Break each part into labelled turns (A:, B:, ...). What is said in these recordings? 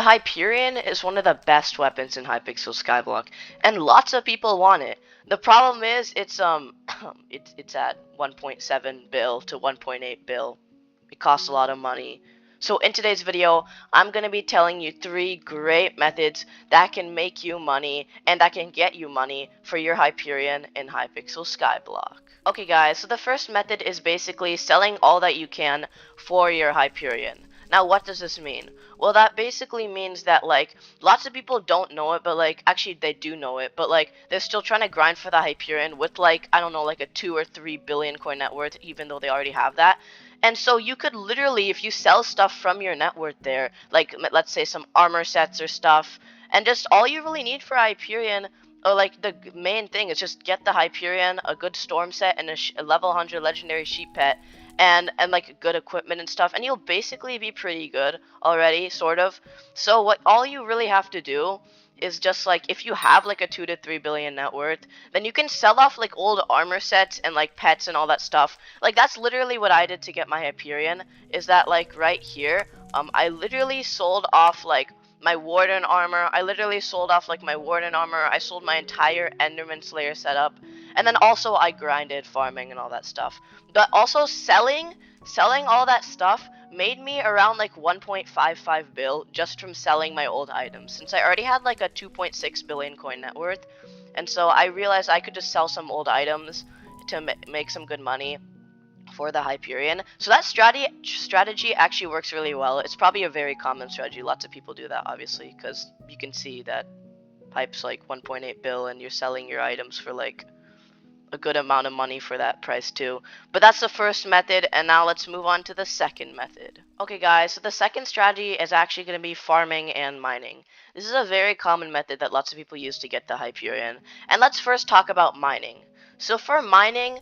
A: The Hyperion is one of the best weapons in Hypixel Skyblock, and lots of people want it. The problem is it's at 1.7 bill to 1.8 bill. It costs a lot of money. So in today's video, I'm going to be telling you 3 great methods that can make you money and that can get you money for your Hyperion in Hypixel Skyblock. Okay guys, so the first method is basically selling all that you can for your Hyperion. Now what does this mean? Well, that basically means that like lots of people don't know it, but like actually they do know it, but like they're still trying to grind for the Hyperion with like I don't know, like a 2 or 3 billion coin net worth, even though they already have that. And so you could literally, if you sell stuff from your net worth there, like let's say some armor sets or stuff, and just all you really need for Hyperion, or like the main thing is just get the Hyperion, a good storm set, and a level 100 legendary sheep pet, and like good equipment and stuff, and you'll basically be pretty good already, sort of. So what all you really have to do is just like if you have like a 2 to 3 billion net worth, then you can sell off like old armor sets and like pets and all that stuff. Like that's literally what I did to get my Hyperion, is that like right here, I literally sold off like my warden armor. I literally sold off like my warden armor. I sold my entire Enderman Slayer setup, and then also I grinded farming and all that stuff. But also selling all that stuff made me around like 1.55 bill just from selling my old items, since I already had like a 2.6 billion coin net worth. And so I realized I could just sell some old items to make some good money for the Hyperion. So that strategy actually works really well. It's probably a very common strategy. Lots of people do that, obviously, because you can see that Hype's like 1.8 bill and you're selling your items for like a good amount of money for that price too. But that's the first method, and now let's move on to the second method. Okay guys, so the second strategy is actually going to be farming and mining. This is a very common method that lots of people use to get the Hyperion. And let's first talk about mining. So for mining,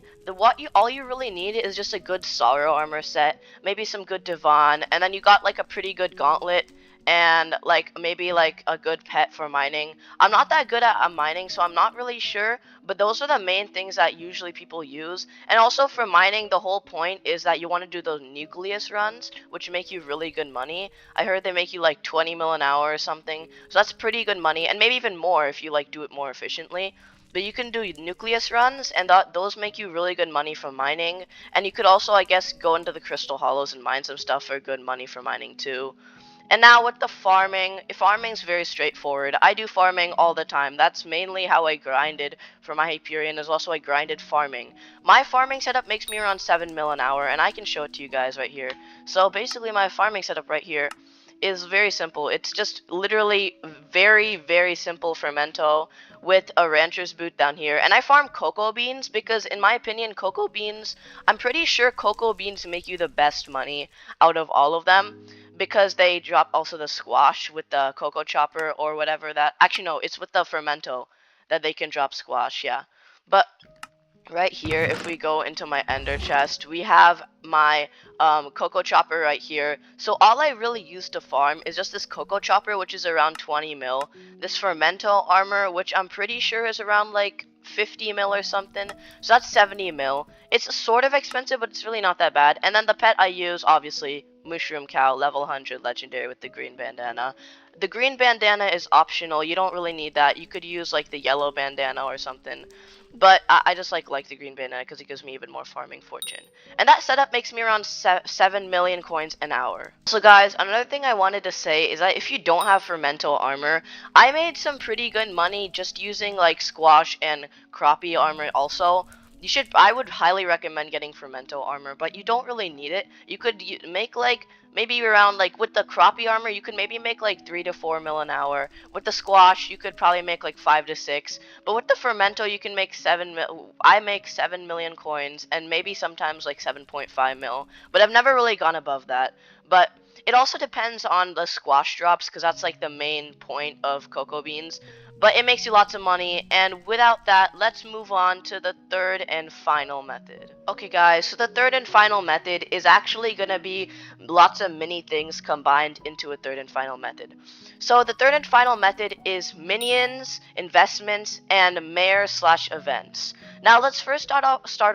A: all you really need is just a good Sorrow armor set, maybe some good Divan, and then you got like a pretty good gauntlet, and like maybe like a good pet for mining. I'm not that good at mining, so I'm not really sure, but those are the main things that usually people use. And also for mining, the whole point is that you want to do those nucleus runs, which make you really good money. I heard they make you like 20 mil an hour or something, so that's pretty good money, and maybe even more if you like do it more efficiently. But you can do nucleus runs, and those make you really good money from mining. And you could also, I guess, go into the crystal hollows and mine some stuff for good money for mining too. And now with the farming's very straightforward. I do farming all the time. That's mainly how I grinded for my Hyperion. Is also I grinded farming. My farming setup makes me around 7 mil an hour, and I can show it to you guys right here. So basically my farming setup right here is very simple. It's just literally very, very simple fermento with a rancher's boot down here. And I farm cocoa beans because in my opinion, I'm pretty sure cocoa beans make you the best money out of all of them, because they drop also the squash with the cocoa chopper or whatever that, actually no, it's with the fermento that they can drop squash, yeah. But right here, if we go into my ender chest, we have my cocoa chopper right here. So all I really use to farm is just this cocoa chopper, which is around 20 mil, this fermento armor, which I'm pretty sure is around like 50 mil or something, so that's 70 mil. It's sort of expensive, but it's really not that bad. And then the pet I use, obviously, Mushroom Cow, level 100 legendary with the green bandana. The green bandana is optional. You don't really need that. You could use like the yellow bandana or something. But I just like the green bandana because it gives me even more farming fortune. And that setup makes me around 7 million coins an hour. So guys, another thing I wanted to say is that if you don't have fermento armor, I made some pretty good money just using like squash and crappie armor also. I would highly recommend getting fermento armor, but you don't really need it. You could make like maybe around like with the crappie armor, you could maybe make like 3 to 4 mil an hour. With the squash, you could probably make like 5 to 6. But with the fermento, you can make 7 mil. I make 7 million coins and maybe sometimes like 7.5 mil. But I've never really gone above that. But it also depends on the squash drops, because that's like the main point of cocoa beans. But it makes you lots of money, and without that, let's move on to the third and final method. Okay guys, so the third and final method is actually going to be lots of mini things combined into a third and final method. So the third and final method is minions, investments, and mayor/events. Now let's first start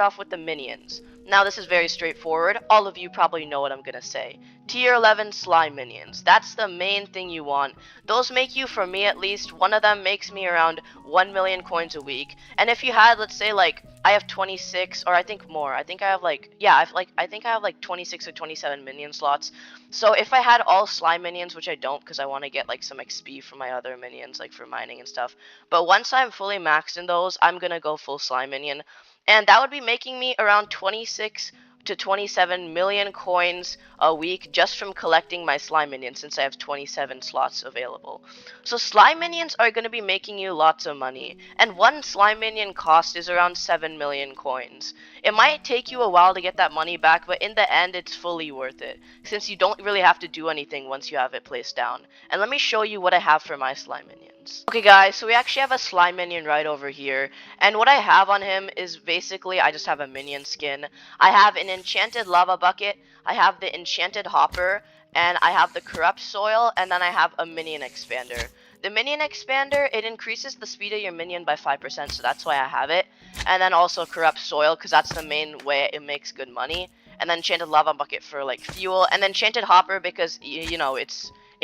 A: off with the minions. Now this is very straightforward. All of you probably know what I'm gonna say. Tier 11 slime minions. That's the main thing you want. Those make you, for me at least, one of them makes me around 1 million coins a week. And if you had, let's say, like, I have 26, or I think more. I think I have like, yeah, I think I have like 26 or 27 minion slots. So if I had all slime minions, which I don't because I want to get like some XP from my other minions, like for mining and stuff. But once I'm fully maxed in those, I'm gonna go full slime minion. And that would be making me around 26 to 27 million coins a week just from collecting my slime minions, since I have 27 slots available. So slime minions are going to be making you lots of money, and one slime minion cost is around 7 million coins. It might take you a while to get that money back, but in the end it's fully worth it, since you don't really have to do anything once you have it placed down. And let me show you what I have for my slime minions. Okay guys, so we actually have a slime minion right over here, and what I have on him is basically I just have a minion skin. I have an enchanted lava bucket, I have the enchanted hopper, and I have the corrupt soil, and then I have a minion expander. The minion expander, it increases the speed of your minion by 5%, so that's why I have it. And then also corrupt soil, because that's the main way it makes good money. And then enchanted lava bucket for like fuel, and then enchanted hopper because you know it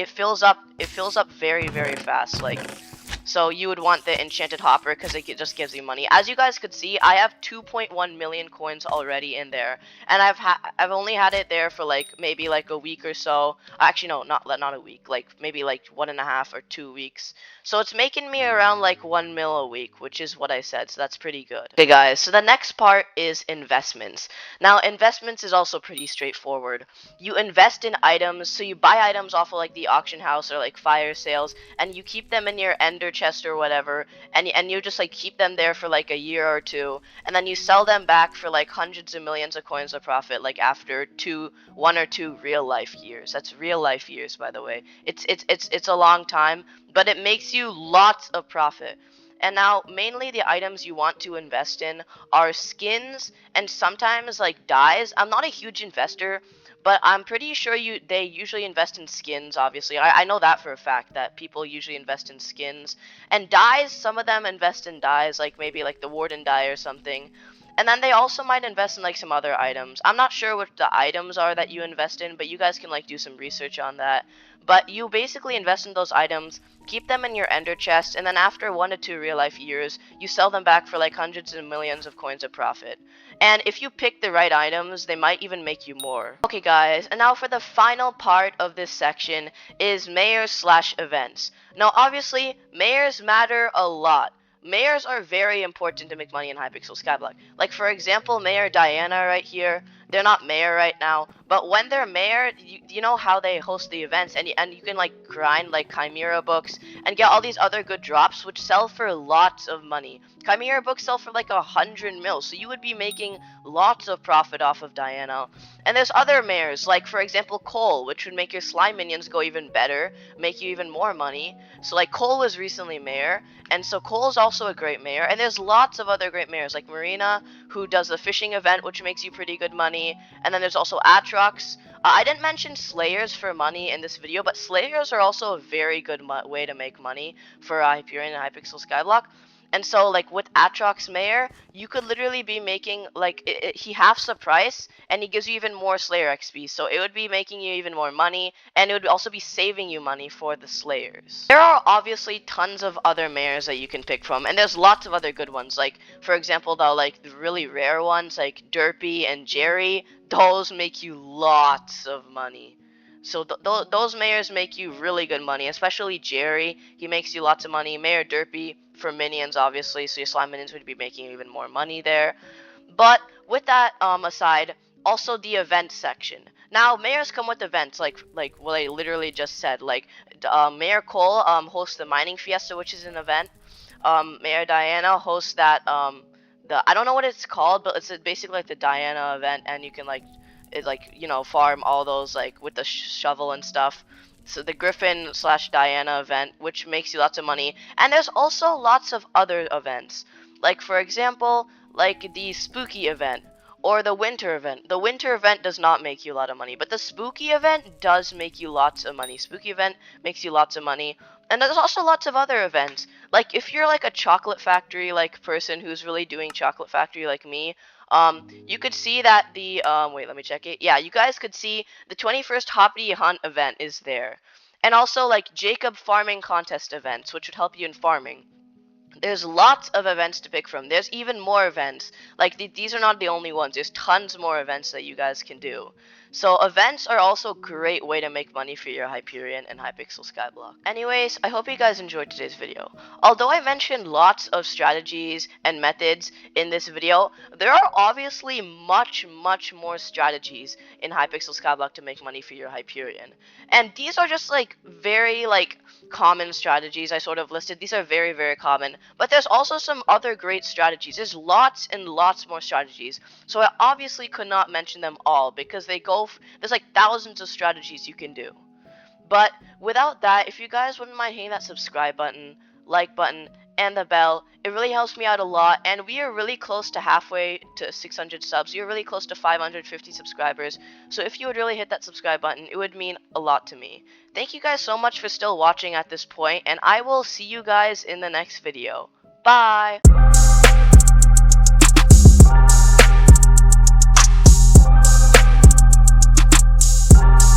A: fills up very fast, like. So you would want the enchanted hopper because it just gives you money. As you guys could see, I have 2.1 million coins already in there, and I've only had it there for like maybe like a week or so. Actually, no, not a week. Like maybe like 1.5 or 2 weeks. So it's making me around like 1 mil a week, which is what I said. So that's pretty good. Okay, guys. So the next part is investments. Now investments is also pretty straightforward. You invest in items, so you buy items off of like the auction house or like fire sales, and you keep them in your ender chest or whatever, and you just like keep them there for like a year or two, and then you sell them back for like hundreds of millions of coins of profit, like after 1 or 2 real life years. That's real life years, by the way. It's a long time, but it makes you lots of profit. And now, mainly the items you want to invest in are skins and sometimes like dyes. I'm not a huge investor, but I'm pretty sure they usually invest in skins, obviously. I know that for a fact, that people usually invest in skins. And dyes, some of them invest in dyes, like maybe like the Warden dye or something. And then they also might invest in like some other items. I'm not sure what the items are that you invest in, but you guys can like do some research on that. But you basically invest in those items, keep them in your ender chest, and then after 1 to 2 real life years, you sell them back for like hundreds of millions of coins of profit. And if you pick the right items, they might even make you more. Okay guys, and now for the final part of this section is mayors slash events. Now obviously, mayors matter a lot. Mayors are very important to make money in Hypixel Skyblock. Like for example, Mayor Diana right here. They're not mayor right now, but when they're mayor, you know how they host the events, and you can like grind like Chimera books and get all these other good drops which sell for lots of money. Chimera books sell for like 100 mil, so you would be making lots of profit off of Diana. And there's other mayors, like for example Cole, which would make your slime minions go even better, make you even more money. So like Cole was recently mayor, and so Cole's also a great mayor. And there's lots of other great mayors, like Marina, who does the fishing event, which makes you pretty good money. And then there's also Atrox. I didn't mention Slayers for money in this video, but Slayers are also a very good way to make money for Hyperion and Hypixel Skyblock. And so, like, with Atrox Mayor, you could literally be making, like, he halves the price, and he gives you even more Slayer XP. So it would be making you even more money, and it would also be saving you money for the Slayers. There are obviously tons of other Mayors that you can pick from, and there's lots of other good ones. Like, for example, the really rare ones, like Derpy and Jerry, those make you lots of money. So those mayors make you really good money, especially Jerry. He makes you lots of money. Mayor Derpy for minions, obviously, so your slime minions would be making even more money there. But with that aside, also the event section. Now, mayors come with events, like what I literally just said. Like, Mayor Cole hosts the Mining Fiesta, which is an event. Mayor Diana hosts that, I don't know what it's called, but it's basically like the Diana event, and you can farm all those like with the shovel and stuff. So the Griffin slash Diana event, which makes you lots of money. And there's also lots of other events, like for example, like the Spooky event, or the winter event. The winter event does not make you a lot of money, but the spooky event does make you lots of money. Spooky event makes you lots of money. And there's also lots of other events. Like if you're like a chocolate factory like person who's really doing chocolate factory like me, you could see that the wait, let me check it. Yeah, you guys could see the 21st Hoppity Hunt event is there. And also like Jacob farming contest events, which would help you in farming. There's lots of events to pick from. There's even more events. Like, these are not the only ones. There's tons more events that you guys can do. So, events are also a great way to make money for your Hyperion and Hypixel Skyblock. Anyways, I hope you guys enjoyed today's video. Although I mentioned lots of strategies and methods in this video, there are obviously much more strategies in Hypixel Skyblock to make money for your Hyperion. And these are just, like, very, like, common strategies I sort of listed. These are very common, but there's also some other great strategies. There's lots and lots more strategies, so I obviously could not mention them all because there's like thousands of strategies you can do. But without that, if you guys wouldn't mind hitting that subscribe button, like button, and the bell, it really helps me out a lot. And we are really close to halfway to 600 subs. You're really close to 550 subscribers. So if you would really hit that subscribe button, it would mean a lot to me. Thank you guys so much for still watching at this point, and I will see you guys in the next video. Bye!